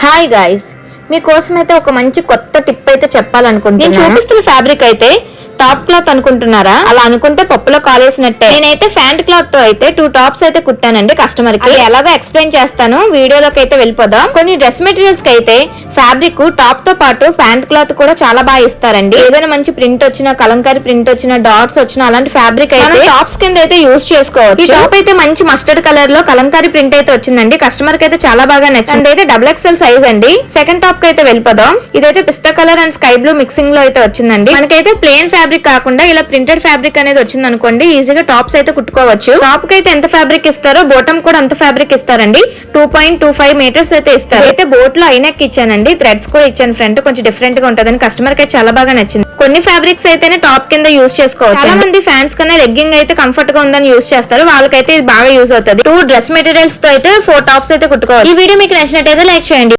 Hi guys, మీకోసం అయితే ఒక మంచి కొత్త టిప్ అయితే చెప్పాలనుకుంటున్నాను. నేను చూపిస్తున్న ఫ్యాబ్రిక్ అయితే టాప్ క్లాత్ అనుకుంటున్నారా? అలా అనుకుంటే పప్పులో కాలేసినట్టే. నేనైతే ఫ్యాంట్ క్లాత్ తో అయితే 2 టాప్స్ అయితే కుట్టానండి కస్టమర్ కి. ఎలాగో ఎక్స్ప్లెయిన్ చేస్తాను, వీడియోలోకి అయితే వెళ్ళిపోదాం. కొన్ని డ్రెస్ మెటీరియల్స్ కి అయితే ఫ్యాబ్రిక్ టాప్ తో పాటు ఫ్యాంట్ క్లాత్ కూడా చాలా బాగా ఇస్తారండి. ఏదైనా మంచి ప్రింట్ వచ్చిన, కలంకారీ ప్రింట్ వచ్చిన, డాట్స్ వచ్చిన అలాంటి ఫ్యాబ్రిక్ అయితే టాప్స్ కింద అయితే యూజ్ చేసుకోవచ్చు. ఈ టాప్ అయితే మంచి మస్టర్డ్ కలర్ లో కలంకారీ ప్రింట్ అయితే వచ్చిందండి. కస్టమర్ కి అయితే చాలా బాగా నచ్చింది. అయితే XXL సైజ్ అండి. సెకండ్ టాప్ కి అయితే వెళ్ళిపోదాం. ఇదైతే పిస్తా colour and sky blue mixing లో అయితే వచ్చిందండి. మనకైతే ప్లేన్ ఫ్యాబ్రిక్ కాకుండా ఇలా ప్రింటెడ్ ఫ్యాబ్రిక్ అనేది వచ్చింది అనుకోండి, ఈజీగా టాప్స్ అయితే కుట్టుకోవచ్చు. టాప్ కి అయితే ఎంత ఫ్యాబ్రిక్ ఇస్తారో బాటమ్ కూడా అంత ఫ్యాబ్రిక్ ఇస్తారండి. 2.25 మీటర్స్ అయితే ఇస్తారు. అయితే బోట్ లో ఐనెక్ ఇచ్చానండి, థ్రెడ్స్ కూడా ఇచ్చాను. ఫ్రంట్ కొంచెం డిఫరెంట్ గా ఉంటదని కస్టమర్ కి చాలా బాగా నచ్చింది. కొన్ని ఫ్యాబ్రిక్స్ అయితేనే టాప్ కింద యూజ్ చేసుకోవచ్చు. చాలా మంది ఫ్యాన్స్ కన్నా లెగ్గింగ్ అయితే కంఫర్ట్ గా ఉందని యూజ్ చేస్తారు. వాళ్ళకైతే ఇది బాగా యూజ్ అవుతుంది. 2 డ్రెస్ మెటీరియల్స్ తో అయితే 4 టాప్స్ అయితే కుట్టుకోవచ్చు. ఈ వీడియో మీకు నచ్చినట్టయితే లైక్ చేయండి.